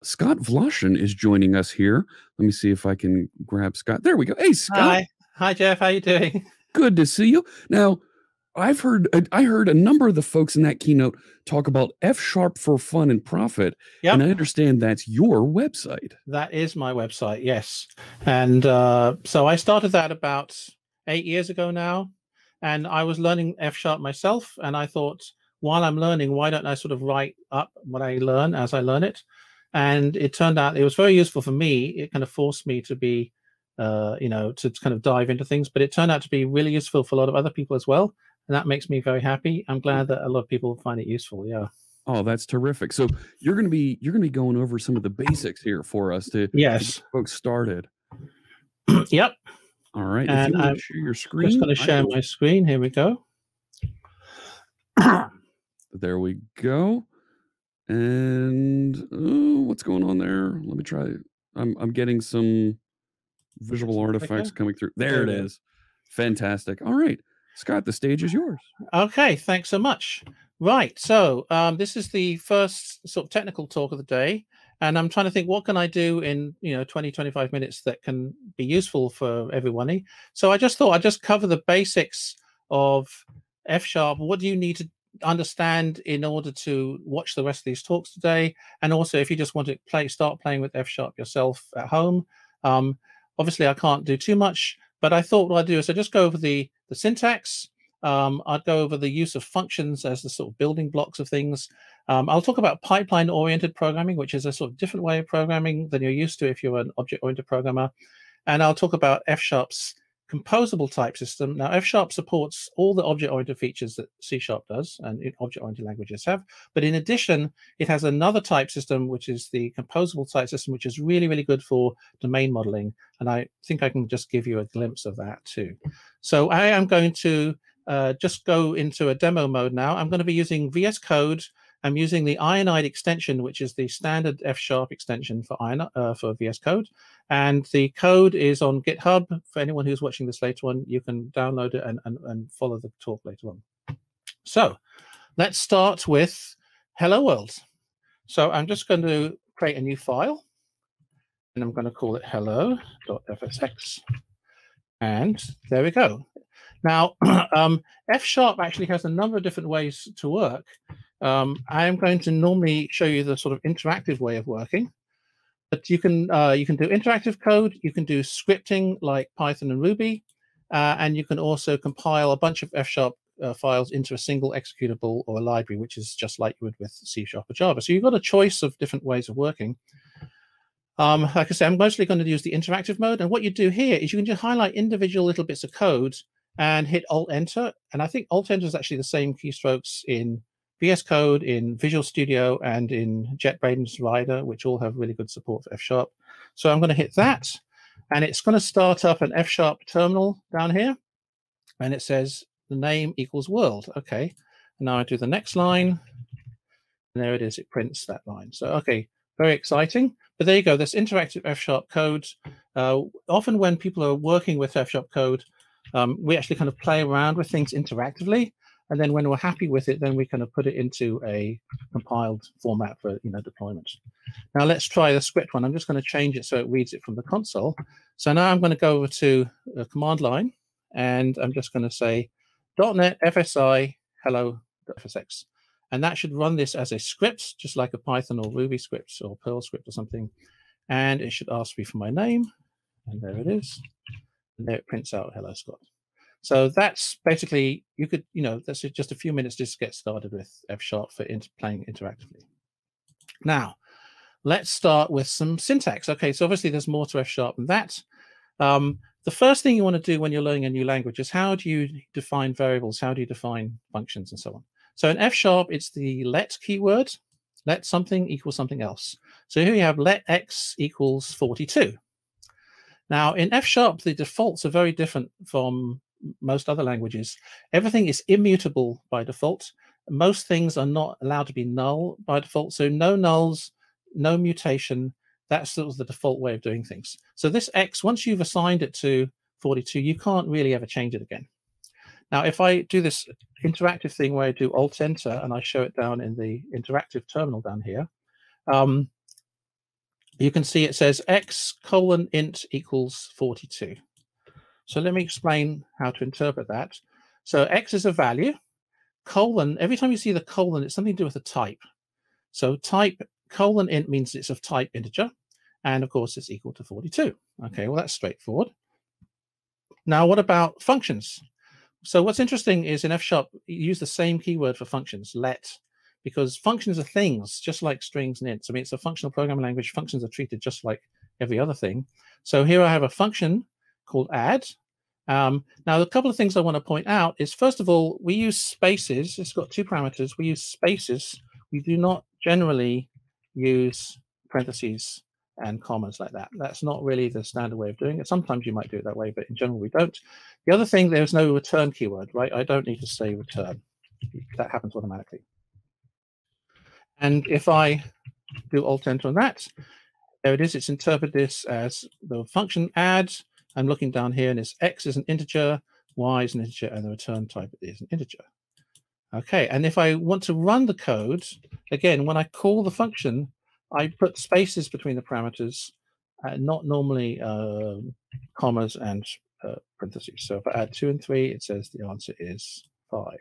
Scott Vlashin is joining us here. Let me see if I can grab Scott. There we go. Hey, Scott. Hi, Jeff. How you doing? Good to see you. Now, I heard a number of the folks in that keynote talk about F sharp for fun and profit, and Yep, I understand that's your website. that is my website. Yes, and so I started that about 8 years ago now, and I was learning F sharp myself, and I thought, while I'm learning, why don't I sort of write up what I learn as I learn it? And it turned out it was very useful for me. It kind of forced me to be, to kind of dive into things, but it turned out to be really useful for a lot of other people as well, and that makes me very happy. I'm glad that a lot of people find it useful. Yeah. Oh, that's terrific. So you're gonna be going over some of the basics here for us to get Yes. folks started. Yep. All right. If you And want to I'm share your just screen, going to I share will. my screen. Here we go. There we go. And what's going on there? Let me try. I'm getting some visual artifacts coming through. There There it we go. is. Fantastic. All right, Scott, the stage is yours. Okay, thanks so much. Right, so this is the first sort of technical talk of the day, and I'm trying to think what can I do in 20, 25 minutes that can be useful for everyone. So I just thought I'd just cover the basics of F sharp. What do you need to understand in order to watch the rest of these talks today? And also, if you just want to start playing with F sharp yourself at home. Obviously, I can't do too much, but I thought what I'd do is I just go over the syntax. I'd go over the use of functions as the sort of building blocks of things. I'll talk about pipeline-oriented programming, which is a sort of different way of programming than you're used to if you're an object-oriented programmer. And I'll talk about F sharp's composable type system. Now, F sharp supports all the object-oriented features that C sharp does and object-oriented languages have. But in addition, it has another type system, which is the composable type system, which is really, really good for domain modeling. And I think I can just give you a glimpse of that too. So I am going to just go into a demo mode now. I'm going to be using VS Code. I'm using the Ironide extension, which is the standard F sharp extension for VS Code. And the code is on GitHub. For anyone who's watching this later on, you can download it and follow the talk later on. So let's start with Hello World. So I'm just going to create a new file, and I'm going to call it hello.fsx. And there we go. Now, F sharp actually has a number of different ways to work. I am going to normally show you the sort of interactive way of working, but you can do interactive code, you can do scripting like Python and Ruby, and you can also compile a bunch of F sharp files into a single executable or a library, which is just like you would with C sharp or Java. So you've got a choice of different ways of working. Like I say, I'm mostly going to use the interactive mode. And what you do here is you can just highlight individual little bits of code and hit Alt-Enter. And I think Alt-Enter is actually the same keystrokes in VS Code, in Visual Studio, and in JetBrains Rider, which all have really good support for F sharp. So I'm going to hit that. And it's going to start up an F sharp terminal down here. And it says the name equals world. Okay. Now I do the next line. And there it is. It prints that line. So, okay, very exciting. But there you go. This interactive F sharp code. Often when people are working with F sharp code, we actually kind of play around with things interactively. And then when we're happy with it, then we kind of put it into a compiled format for deployment. Now let's try the script one. I'm just going to change it so it reads it from the console. So now I'm going to go over to a command line, and I'm just going to say .NET FSI hello.fsx. And that should run this as a script, just like a Python or Ruby script or Perl script or something. And it should ask me for my name. And there it is. And there it prints out hello, Scott. So that's basically, that's just a few minutes just to get started with F sharp for playing interactively. Now, let's start with some syntax. Okay, so obviously there's more to F sharp than that. The first thing you want to do when you're learning a new language is how do you define variables? How do you define functions and so on? So in F sharp, it's the let keyword. Let something equal something else. So here you have let x equals 42. Now in F sharp, the defaults are very different from most other languages. Everything is immutable by default. Most things are not allowed to be null by default. So no nulls, no mutation. That's sort of the default way of doing things. So this x, once you've assigned it to 42, you can't really ever change it again. Now, if I do this interactive thing where I do Alt-Enter and I show it down in the interactive terminal down here, you can see it says x:\int equals 42. So let me explain how to interpret that. So x is a value, colon, every time you see the colon, it's something to do with a type. So type :int means it's of type integer, and of course it's equal to 42. Okay, well that's straightforward. Now what about functions? So what's interesting is in F# you use the same keyword for functions, let, because functions are things just like strings and ints. I mean, it's a functional programming language. Functions are treated just like every other thing. So here I have a function called add. Now, a couple of things I want to point out is, first of all, we use spaces. It's got two parameters. We use spaces. We do not generally use parentheses and commas like that. That's not really the standard way of doing it. Sometimes you might do it that way, but in general, we don't. The other thing, there's no return keyword, right? I don't need to say return. That happens automatically. And if I do Alt-Enter on that, there it is. It's interpreted this as the function add. I'm looking down here, and it's x is an integer, y is an integer, and the return type is an integer. Okay, and if I want to run the code, again, when I call the function, I put spaces between the parameters, not normally commas and parentheses. So if I add 2 and 3, it says the answer is 5.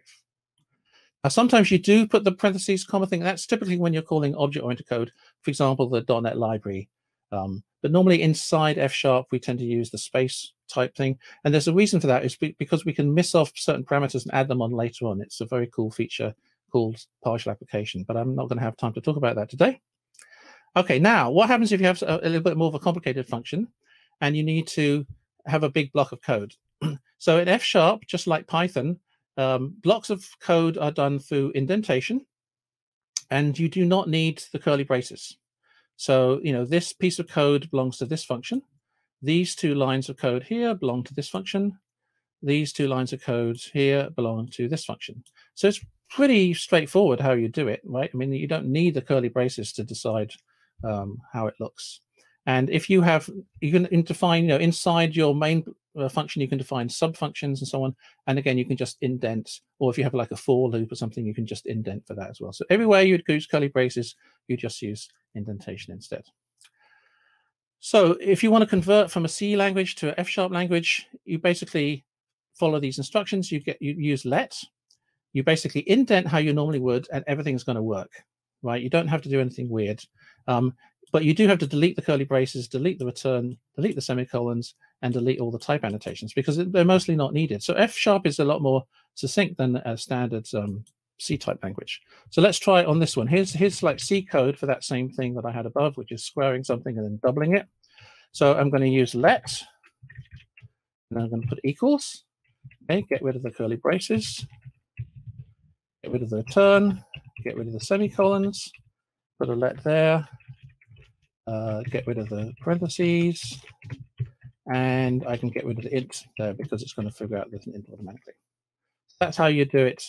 Now, sometimes you do put the parentheses comma thing. That's typically when you're calling object-oriented code, for example, the .NET library. But normally inside F#, we tend to use the space type thing. And there's a reason for that. Is because we can miss off certain parameters and add them on later on. It's a very cool feature called partial application, but I'm not going to have time to talk about that today. Okay, now what happens if you have a little bit more of a complicated function and you need to have a big block of code? So in F#, just like Python, blocks of code are done through indentation, and you do not need the curly braces. So, this piece of code belongs to this function. These 2 lines of code here belong to this function. These 2 lines of code here belong to this function. So it's pretty straightforward how you do it, right? I mean, you don't need the curly braces to decide how it looks. And if you can define, inside your main function, you can define sub-functions and so on. And again, you can just indent, or if you have like a for loop or something, you can just indent for that as well. So everywhere you'd use curly braces, you just use indentation instead. So if you want to convert from a C language to an F# language, you basically follow these instructions. You use let. You basically indent how you normally would, and everything's going to work, right? You don't have to do anything weird. But you do have to delete the curly braces, delete the return, delete the semicolons, and delete all the type annotations because they're mostly not needed. So F# is a lot more succinct than a standard C-type language. So let's try it on this one. Here's like C code for that same thing that I had above, which is squaring something and then doubling it. So I'm going to use let, and I'm going to put equals. Okay, get rid of the curly braces, get rid of the return, get rid of the semicolons, put a let there. Get rid of the parentheses, and I can get rid of the int there because it's going to figure out there's an int automatically. That's how you do it,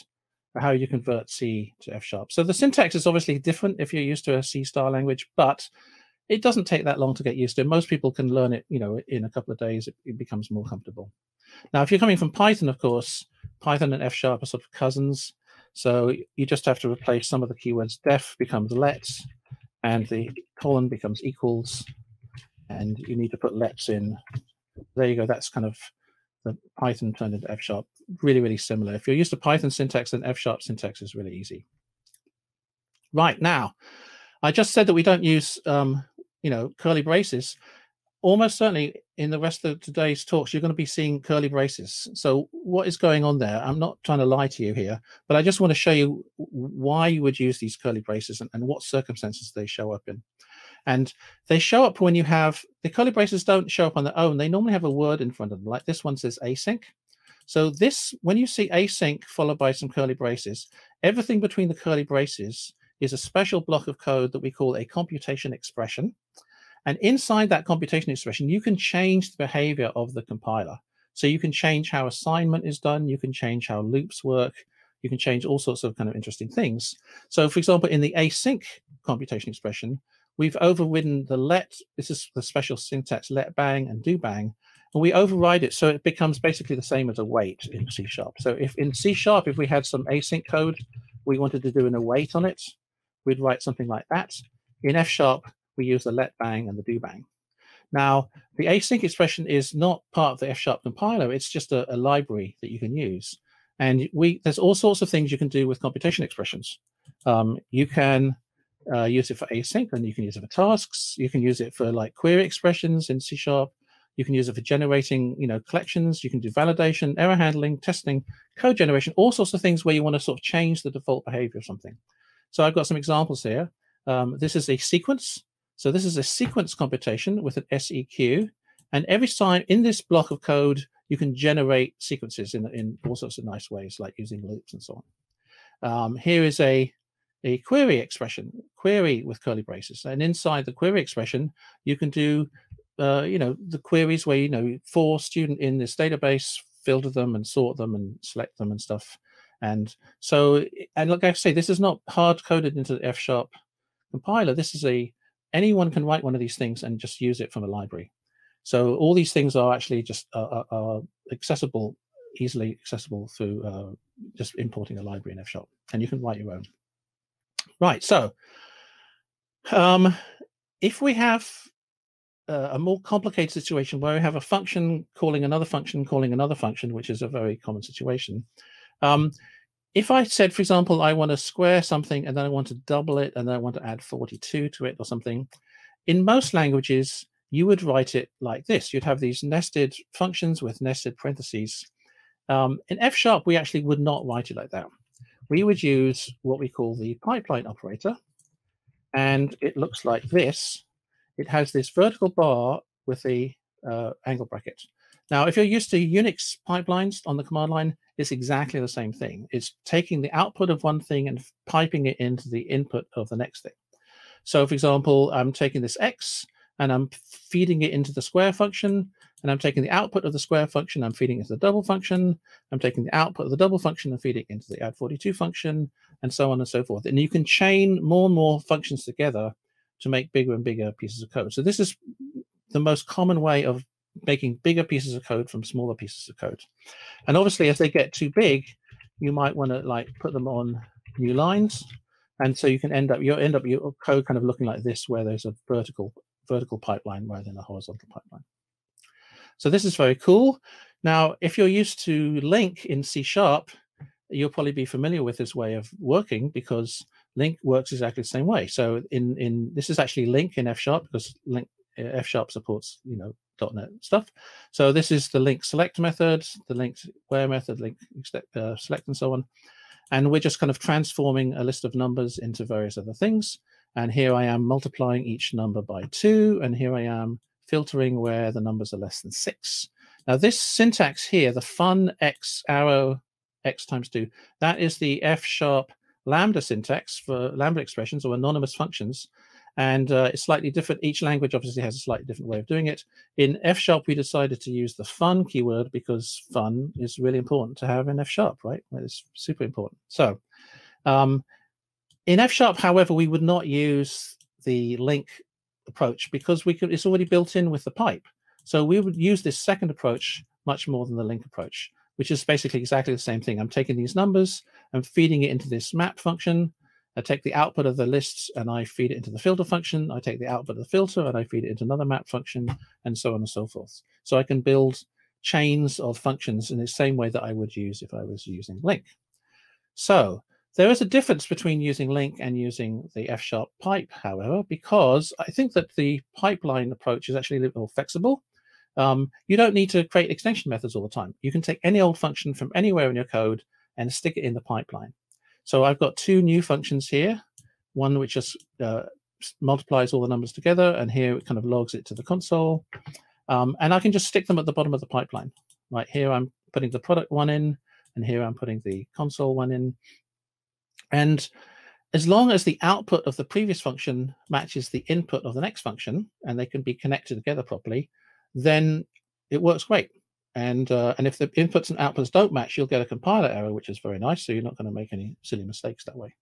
how you convert C to F#. So the syntax is obviously different if you're used to a C star language, but it doesn't take that long to get used to. Most people can learn it, in a couple of days. It becomes more comfortable. Now, if you're coming from Python, of course, Python and F# are sort of cousins. So you just have to replace some of the keywords. Def becomes let, and the colon becomes equals, and you need to put lets in. There you go. That's kind of the Python turned into F#. Really, really similar. If you're used to Python syntax, then F# syntax is really easy. Right, now, I just said that we don't use, curly braces. Almost certainly in the rest of today's talks, you're going to be seeing curly braces. So what is going on there? I'm not trying to lie to you here, but I just want to show you why you would use these curly braces and what circumstances they show up in. And they show up when you have, the curly braces don't show up on their own. They normally have a word in front of them, like this one says async. So this, when you see async followed by some curly braces, everything between the curly braces is a special block of code that we call a computation expression. And inside that computation expression, you can change the behavior of the compiler. So you can change how assignment is done. You can change how loops work. You can change all sorts of kind of interesting things. So for example, in the async computation expression, we've overridden the let. This is the special syntax, let bang and do bang. And we override it so it becomes basically the same as await in C#. So if in C#, if we had some async code, we wanted to do an await on it, we'd write something like that. In F#, we use the let bang and the do bang. Now, the async expression is not part of the F# compiler. It's just a library that you can use. And there's all sorts of things you can do with computation expressions. You can use it for async, and you can use it for tasks. You can use it for like query expressions in C#. You can use it for generating, collections. You can do validation, error handling, testing, code generation, all sorts of things where you want to sort of change the default behavior of something. So I've got some examples here. This is a sequence. So this is a sequence computation with an SEQ. And every time in this block of code, you can generate sequences in all sorts of nice ways, like using loops and so on. Here is a query expression, query with curly braces. And inside the query expression, you can do, the queries where, for student in this database, filter them and sort them and select them and stuff. And so, and like I say, this is not hard coded into the F# compiler. This is anyone can write one of these things and just use it from a library. So all these things are actually just are accessible, easily accessible through just importing a library in F#, and you can write your own. Right. So if we have a more complicated situation where we have a function calling another function, which is a very common situation. If I said, for example, I want to square something and then I want to double it and then I want to add 42 to it or something, in most languages, you would write it like this. You'd have these nested functions with nested parentheses. In F#, we actually would not write it like that. We would use what we call the pipeline operator, and it looks like this. It has this vertical bar with the angle bracket. Now, if you're used to Unix pipelines on the command line, it's exactly the same thing. It's taking the output of one thing and piping it into the input of the next thing. So, for example, I'm taking this x and I'm feeding it into the square function, and I'm taking the output of the square function, I'm feeding it into the double function, I'm taking the output of the double function and feeding it into the add 42 function, and so on and so forth. And you can chain more and more functions together to make bigger and bigger pieces of code. So this is the most common way of making bigger pieces of code from smaller pieces of code. And obviously, as they get too big, you might want to like put them on new lines. And so you can end up your code kind of looking like this, where there's a vertical pipeline rather than a horizontal pipeline. So this is very cool. Now, if you're used to LINQ in C#, you'll probably be familiar with this way of working, because LINQ works exactly the same way. So this is actually LINQ in F# because LINQ F# supports .NET stuff. So this is the LINQ select method, the LINQ where method, LINQ select, and so on. And we're just kind of transforming a list of numbers into various other things. And here I am multiplying each number by 2, and here I am filtering where the numbers are less than 6. Now this syntax here, the fun x arrow x times 2, that is the F# lambda syntax for lambda expressions or anonymous functions. And it's slightly different. Each language obviously has a slightly different way of doing it. In F#, we decided to use the fun keyword because fun is really important to have in F#, right? It's super important. So in F#, however, we would not use the LINQ approach because it's already built in with the pipe. So we would use this second approach much more than the LINQ approach, which is basically exactly the same thing. I'm taking these numbers, I'm feeding it into this map function. I take the output of the lists and I feed it into the filter function. I take the output of the filter and I feed it into another map function, and so on and so forth. So I can build chains of functions in the same way that I would use if I was using LINQ. So there is a difference between using LINQ and using the F# pipe, however, because I think that the pipeline approach is actually a little more flexible. You don't need to create extension methods all the time. You can take any old function from anywhere in your code and stick it in the pipeline. So I've got 2 new functions here, one which just multiplies all the numbers together, and here it kind of logs it to the console. And I can just stick them at the bottom of the pipeline. Right here, I'm putting the product one in, and here I'm putting the console one in. And as long as the output of the previous function matches the input of the next function, and they can be connected together properly, then it works great. And if the inputs and outputs don't match, you'll get a compiler error, which is very nice. So you're not going to make any silly mistakes that way.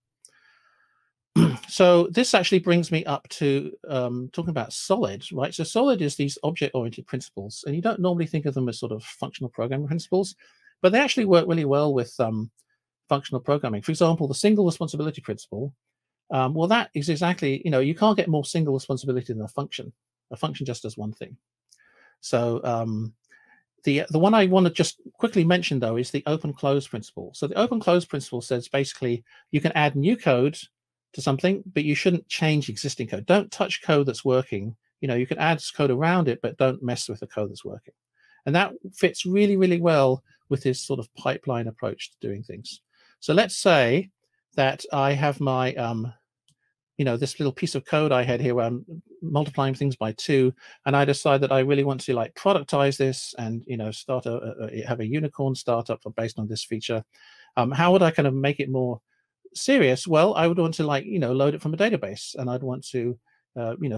So this actually brings me up to talking about Solid, right? So Solid is these object-oriented principles, and you don't normally think of them as sort of functional programming principles, but they actually work really well with functional programming. For example, the single responsibility principle Well, that is exactly, you can't get more single responsibility than a function. A function just does one thing. So the one I want to just quickly mention, though, is the open close principle. So the open close principle says basically you can add new code to something, but you shouldn't change existing code. Don't touch code that's working. You can add code around it, but don't mess with the code that's working. And that fits really, really well with this sort of pipeline approach to doing things. So let's say that I have my this little piece of code I had here where I'm multiplying things by 2, and I decide that I really want to like productize this and start have a unicorn startup based on this feature. How would I kind of make it more serious? Well, I would want to load it from a database, and I'd want to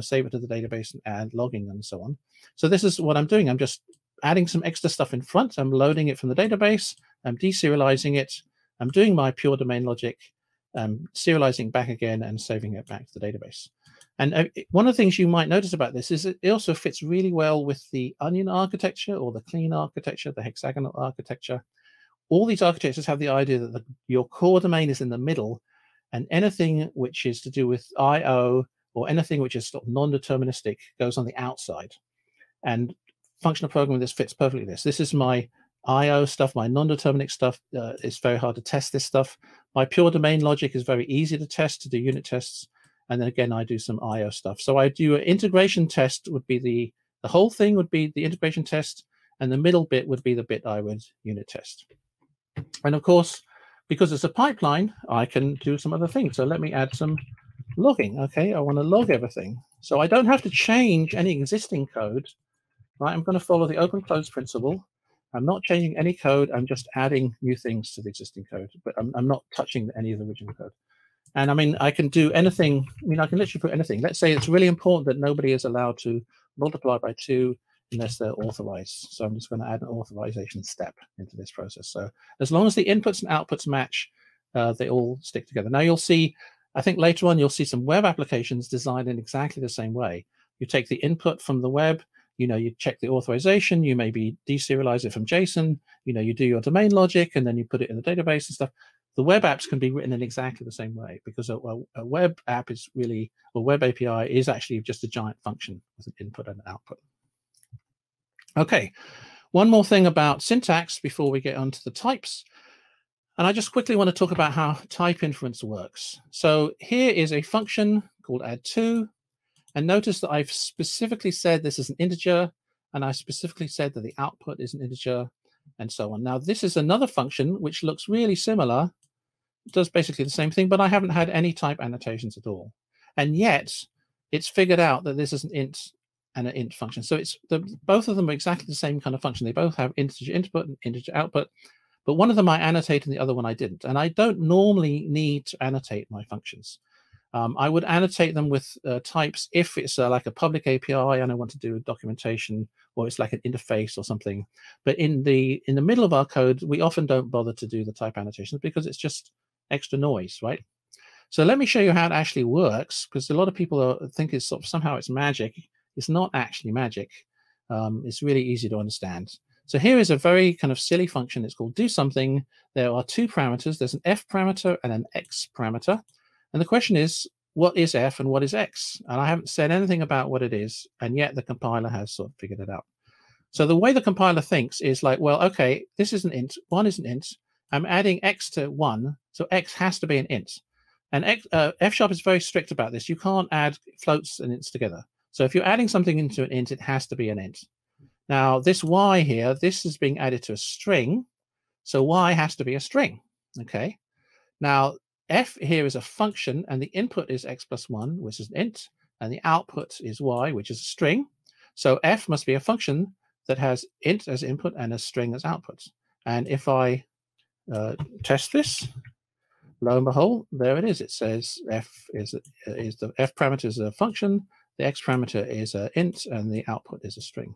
save it to the database and add logging and so on. So this is what I'm doing. I'm just adding some extra stuff in front. I'm loading it from the database. I'm deserializing it. I'm doing my pure domain logic, serializing back again and saving it back to the database. And one of the things you might notice about this is it also fits really well with the onion architecture or the clean architecture, the hexagonal architecture. All these architectures have the idea that your core domain is in the middle, and anything which is to do with I/O or anything which is sort of non-deterministic goes on the outside. And functional programming, this fits perfectly. This is my I/O stuff, my non-deterministic stuff. It's very hard to test this stuff. My pure domain logic is very easy to test, to do unit tests. And then again, I do some I/O stuff. So I do an integration test would be the whole thing would be the integration test, and the middle bit would be the bit I would unit test. And of course, because it's a pipeline, I can do some other things. So let me add some logging. Okay, I want to log everything. So I don't have to change any existing code. Right, I'm going to follow the open close principle. I'm not changing any code. I'm just adding new things to the existing code, but I'm not touching any of the original code. And I mean, I can do anything. I mean, I can literally put anything. Let's say it's really important that nobody is allowed to multiply by 2 unless they're authorized. So I'm just going to add an authorization step into this process. So as long as the inputs and outputs match, they all stick together. Now you'll see, I think later on, you'll see some web applications designed in exactly the same way. You take the input from the web, you check the authorization, you maybe deserialize it from JSON, you do your domain logic, and then you put it in the database and stuff. The web apps can be written in exactly the same way, because a web app is really, a web API is actually just a giant function with an input and an output. Okay, one more thing about syntax before we get onto the types. And I just quickly want to talk about how type inference works. So here is a function called add2. And notice that I've specifically said this is an integer, and I specifically said that the output is an integer, and so on. Now, this is another function which looks really similar. It does basically the same thing, but I haven't had any type annotations at all. And yet, it's figured out that this is an int and an int function. So both of them are exactly the same kind of function. They both have integer input and integer output, but one of them I annotated and the other one I didn't. And I don't normally need to annotate my functions. I would annotate them with types if it's like a public API and I want to do a documentation, or it's like an interface or something. But in the middle of our code, we often don't bother to do the type annotations because it's just extra noise, right? So let me show you how it actually works, because a lot of people think it's somehow it's magic. It's not actually magic. It's really easy to understand. So here is a very kind of silly function. It's called do something. There are 2 parameters. There's an f parameter and an x parameter. And the question is, what is f and what is x? And I haven't said anything about what it is, and yet the compiler has sort of figured it out. So the way the compiler thinks is like, well, okay, this is an int, 1 is an int. I'm adding x to 1, so x has to be an int. And F# is very strict about this. You can't add floats and ints together. So if you're adding something into an int, it has to be an int. Now, this y here, this is being added to a string, so y has to be a string, okay? Now, f here is a function, and the input is x plus 1, which is an int, and the output is y, which is a string. So f must be a function that has int as input and a string as output. And if I test this, lo and behold, there it is. It says f is the f parameter is a function, the x parameter is an int, and the output is a string.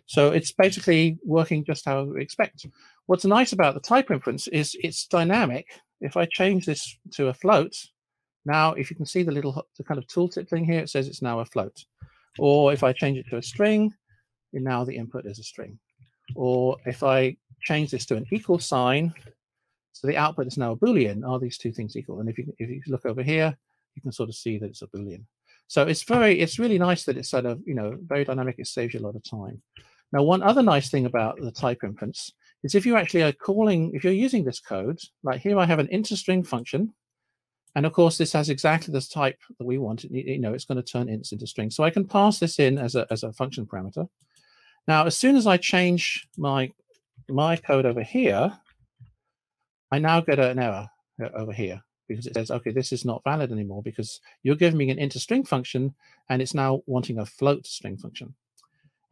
So it's basically working just how we expect. What's nice about the type inference is it's dynamic. If I change this to a float, now if you can see the kind of tooltip thing here, it says it's now a float. Or if I change it to a string, now the input is a string. Or if I change this to an equal sign, so the output is now a Boolean. Are these 2 things equal? And if you look over here, you can sort of see that it's a Boolean. So it's really nice that it's sort of, very dynamic. It saves you a lot of time. Now, one other nice thing about the type inference is if you actually are if you're using this code, like here I have an int string function, and of course this has exactly this type that we want. It's going to turn ints into strings. So I can pass this in as a function parameter. Now, as soon as I change my code over here, I now get an error over here because it says, okay, this is not valid anymore because you're giving me an int string function and it's now wanting a float string function.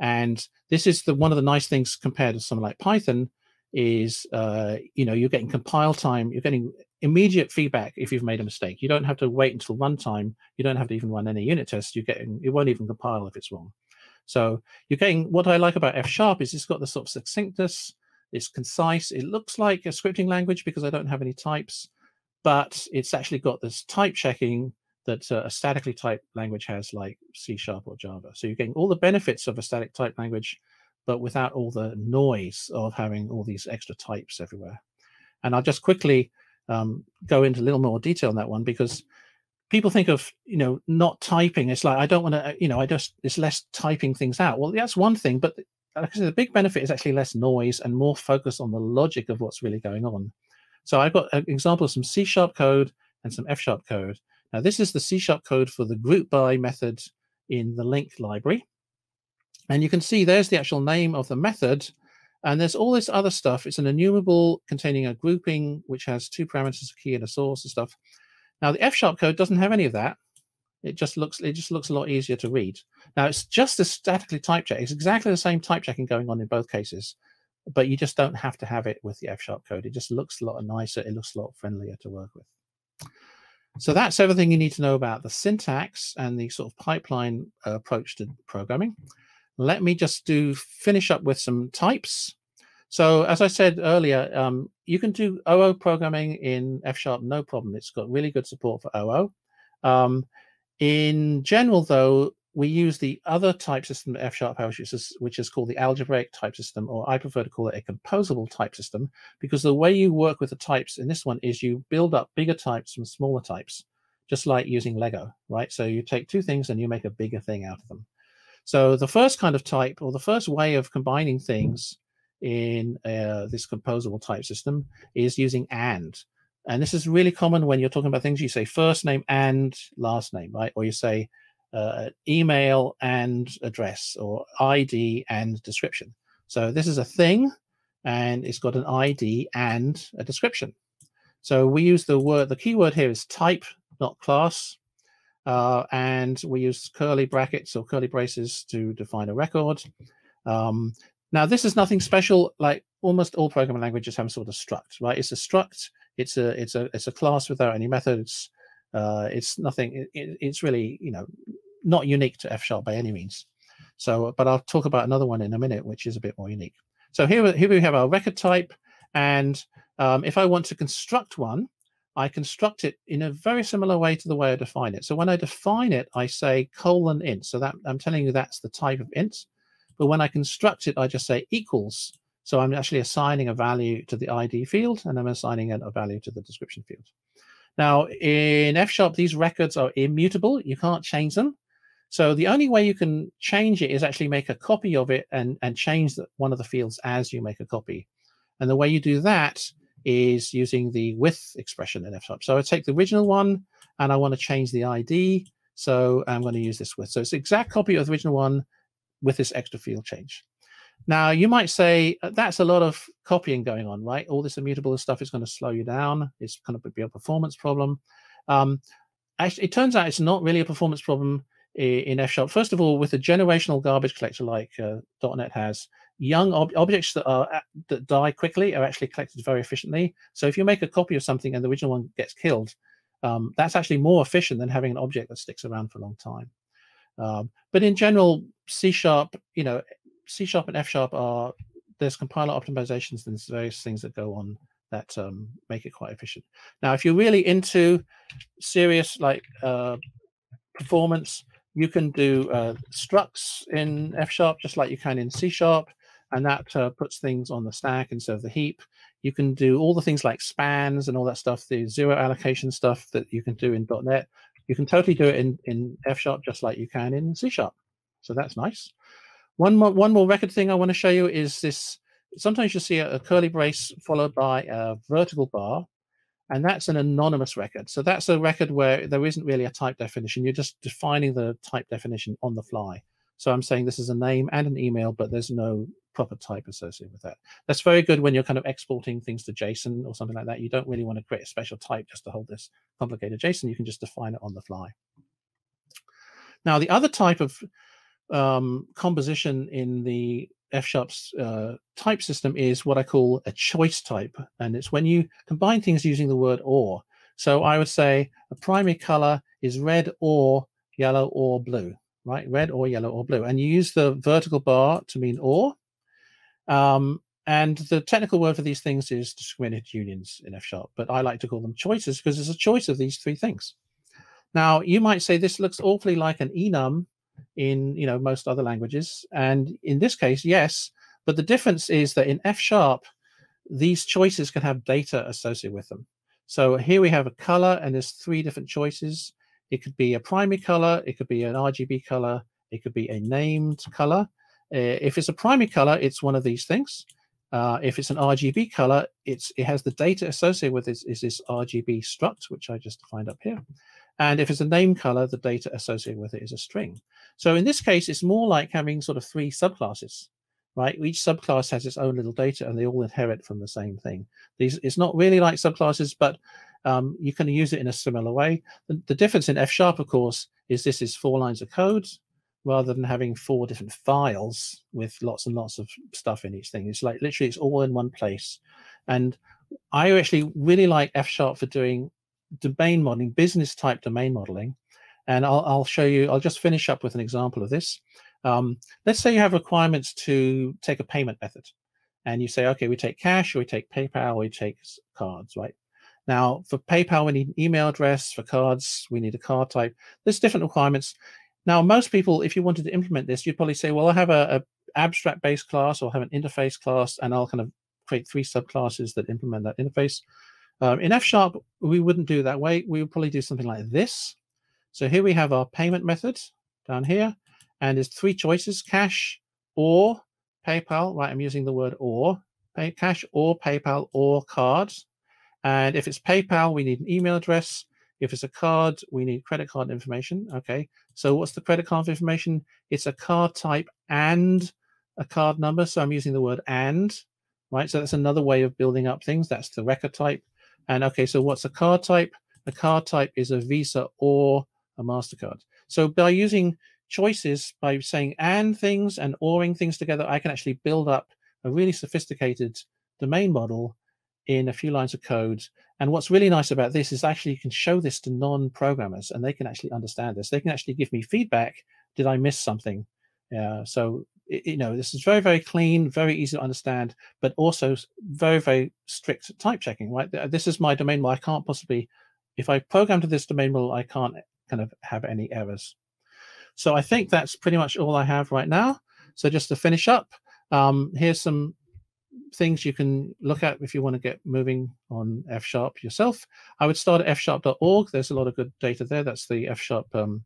And this is one of the nice things compared to something like Python is, you're getting compile time, you're getting immediate feedback if you've made a mistake. You don't have to wait until runtime. You don't have to even run any unit tests. It won't even compile if it's wrong. So you're getting, what I like about F# is it's got the sort of succinctness, it's concise. It looks like a scripting language because I don't have any types, but it's actually got this type checking that a statically typed language has, like C# or Java. So you're getting all the benefits of a static type language, but without all the noise of having all these extra types everywhere. And I'll just quickly go into a little more detail on that one, because people think of, not typing. It's like, I don't want to, it's less typing things out. Well, that's one thing, but like I said, the big benefit is actually less noise and more focus on the logic of what's really going on. So I've got an example of some C# code and some F# code. Now, this is the C# code for the group by method in the link library. And you can see there's the actual name of the method. And there's all this other stuff. It's an enumerable containing a grouping, which has two parameters, a key and a source and stuff. Now, the F# code doesn't have any of that. It just looks a lot easier to read. Now, it's just a statically type check. It's exactly the same type checking going on in both cases, but you just don't have to have it with the F# code. It just looks a lot nicer. It looks a lot friendlier to work with. So that's everything you need to know about the syntax and the sort of pipeline approach to programming. Let me just finish up with some types. So as I said earlier, you can do OO programming in F#, no problem. It's got really good support for OO. In general, though, we use the other type system at F# which is called the algebraic type system, or I prefer to call it a composable type system, because the way you work with the types in this one is you build up bigger types from smaller types, just like using Lego, right? So you take two things and you make a bigger thing out of them. So the first kind of type, or the first way of combining things in this composable type system, is using AND. And this is really common when you're talking about things. You say first name and last name, right? Or you say email and address, or ID and description. So this is a thing, and it's got an ID and a description. So we use the keyword here is type, not class. And we use curly brackets or curly braces to define a record. Now, this is nothing special. Like almost all programming languages have a sort of struct, right? It's a struct. It's a class without any methods. It's nothing. It's really not unique to F# by any means. So, but I'll talk about another one in a minute, which is a bit more unique. So here we have our record type, and if I want to construct one, I construct it in a very similar way to the way I define it. So when I define it, I say :int. So that I'm telling you that's the type of int. But when I construct it, I just say equals. So I'm actually assigning a value to the ID field, and I'm assigning a value to the description field. Now, in F#, these records are immutable. You can't change them. So the only way you can change it is actually make a copy of it and change one of the fields as you make a copy. And the way you do that is using the with expression in F#. So I take the original one and I want to change the ID. So I'm going to use this with. So it's the exact copy of the original one with this extra field change. Now, you might say that's a lot of copying going on, right? All this immutable stuff is going to slow you down. It's going to be a performance problem. Actually, it turns out it's not really a performance problem in F#. First of all, with a generational garbage collector like .NET has, young objects that die quickly are actually collected very efficiently. So if you make a copy of something and the original one gets killed, that's actually more efficient than having an object that sticks around for a long time. But in general, C# and F# there's compiler optimizations, and there's various things that go on that make it quite efficient. Now, if you're really into serious performance, you can do structs in F# just like you can in C#, and that puts things on the stack instead of the heap. You can do all the things like spans and all that stuff, the zero allocation stuff that you can do in .NET. You can totally do it in F# just like you can in C#. So that's nice. One more record thing I want to show you is this. Sometimes you see a curly brace followed by a vertical bar, and that's an anonymous record. So that's a record where there isn't really a type definition. You're just defining the type definition on the fly. So I'm saying this is a name and an email, but there's no proper type associated with that. That's very good when you're kind of exporting things to JSON or something like that. You don't really want to create a special type just to hold this complicated JSON. You can just define it on the fly. Now, the other type of composition in the F#'s type system is what I call a choice type. And it's when you combine things using the word or. So I would say a primary color is red or yellow or blue, right? Red or yellow or blue. And you use the vertical bar to mean or. And the technical word for these things is discriminated unions in F#, but I like to call them choices because it's a choice of these three things. Now, you might say this looks awfully like an enum in most other languages, and in this case, yes, but the difference is that in F#, these choices can have data associated with them. So here we have a color, and there's three different choices. It could be a primary color, it could be an RGB color, it could be a named color. If it's a primary color, it's one of these things. If it's an RGB color, it has the data associated with it is this RGB struct, which I just defined up here. And if it's a name color, the data associated with it is a string. So in this case, it's more like having sort of three subclasses, right? Each subclass has its own little data, and they all inherit from the same thing. It's not really like subclasses, but you can use it in a similar way. The difference in F#, of course, is this is 4 lines of code rather than having 4 different files with lots and lots of stuff in each thing. It's like literally it's all in one place. And I actually really like F# for doing domain modeling, business type domain modeling. And I'll show you, I'll just finish up with an example of this. Let's say you have requirements to take a payment method. And you say, okay, we take cash, or we take PayPal, or we take cards, right? Now, for PayPal, we need an email address. For cards, we need a card type. There's different requirements. Now, most people, if you wanted to implement this, you'd probably say, well, I have a abstract-based class, or have an interface class, and I'll kind of create 3 subclasses that implement that interface. In F#, we wouldn't do that way. We would probably do something like this. So here we have our payment method down here, and there's 3 choices: cash or PayPal. Right, I'm using the word or. Cash or PayPal or cards. And if it's PayPal, we need an email address. If it's a card, we need credit card information. Okay, so what's the credit card information? It's a card type and a card number. So I'm using the word and, right? So that's another way of building up things. That's the record type. And okay, so what's a card type? A card type is a Visa or a MasterCard. So by using choices, by saying and things and oring things together, I can actually build up a really sophisticated domain model in a few lines of code. And what's really nice about this is actually you can show this to non-programmers, and they can actually understand this. They can actually give me feedback. Did I miss something? So this is very, very clean, very easy to understand, but also very, very strict type checking, right? This is my domain model. I can't possibly, if I program to this domain model, I can't kind of have any errors. So I think that's pretty much all I have right now. So just to finish up, here's some things you can look at if you want to get moving on F# yourself. I would start at fsharp.org. There's a lot of good data there. That's the F#, the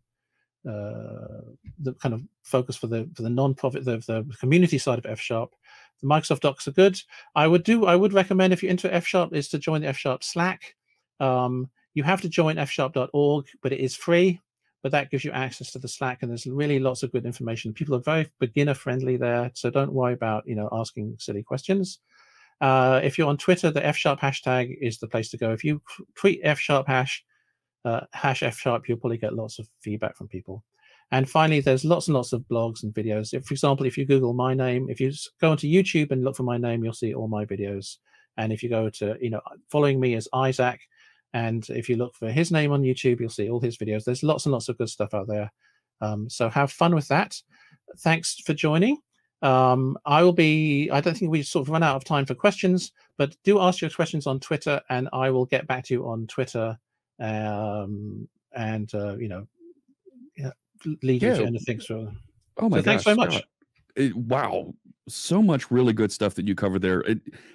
kind of focus for the non-profit, the community side of F#. The Microsoft docs are good. I would recommend, if you're into F# is to join the F# Slack. You have to join fsharp.org, but it is free. But that gives you access to the Slack, and there's really lots of good information. People are very beginner friendly there, so don't worry about asking silly questions. If you're on Twitter, the F# hashtag is the place to go. If you tweet F# hash F#, you'll probably get lots of feedback from people. And finally, there's lots and lots of blogs and videos. For example, if you Google my name, if you go onto YouTube and look for my name, you'll see all my videos. And if you go to, following me as Isaac, and if you look for his name on YouTube, you'll see all his videos. There's lots and lots of good stuff out there. So have fun with that. Thanks for joining. I don't think we sort of run out of time for questions, but do ask your questions on Twitter, and I will get back to you on Twitter. Lead you to anything. So, oh my gosh, thanks very much. Wow, so much really good stuff that you covered there.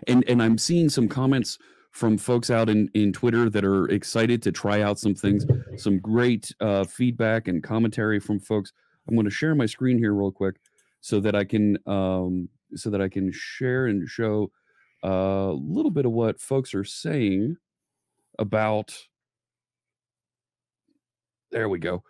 And I'm seeing some comments from folks out in Twitter that are excited to try out some things, some great feedback and commentary from folks. I'm going to share my screen here real quick so that I can share and show a little bit of what folks are saying about. There we go.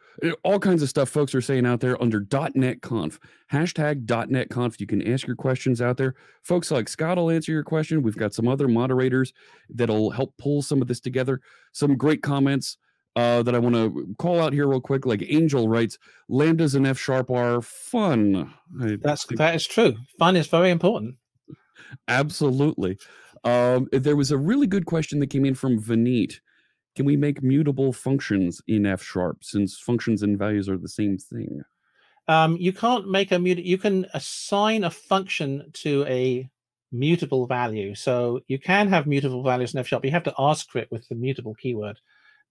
All kinds of stuff folks are saying out there under .NET Conf. Hashtag .NET Conf. You can ask your questions out there. Folks like Scott will answer your question. We've got some other moderators that'll help pull some of this together. Some great comments that I want to call out here real quick. Like Angel writes, lambdas and F# are fun. That is true. Fun is very important. Absolutely. There was a really good question that came in from Vineet. Can we make mutable functions in F# since functions and values are the same thing? You can't make a you can assign a function to a mutable value. So you can have mutable values in F#. You have to ask for it with the mutable keyword.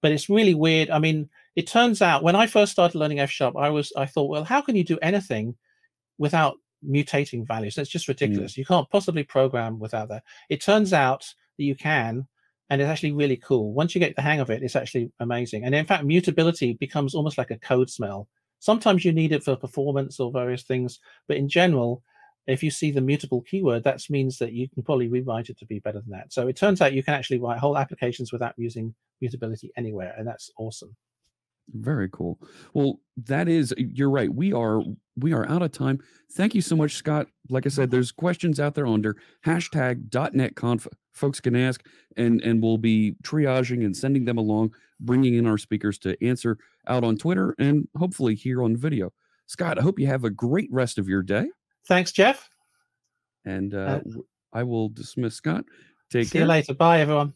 But it's really weird. I mean, it turns out when I first started learning F#, I thought, well, how can you do anything without mutating values? That's just ridiculous. You can't possibly program without that. It turns out that you can, and it's actually really cool. Once you get the hang of it, it's actually amazing. And in fact, mutability becomes almost like a code smell. Sometimes you need it for performance or various things, but in general, if you see the mutable keyword, that means that you can probably rewrite it to be better than that. So it turns out you can actually write whole applications without using mutability anywhere, and that's awesome. Very cool. Well, you're right. We are out of time. Thank you so much, Scott. Like I said, there's questions out there under hashtag .NETConf. Folks can ask, and we'll be triaging and sending them along, bringing in our speakers to answer out on Twitter and hopefully here on video. Scott, I hope you have a great rest of your day. Thanks, Jeff. And I will dismiss Scott. Take care. See you later. Bye, everyone.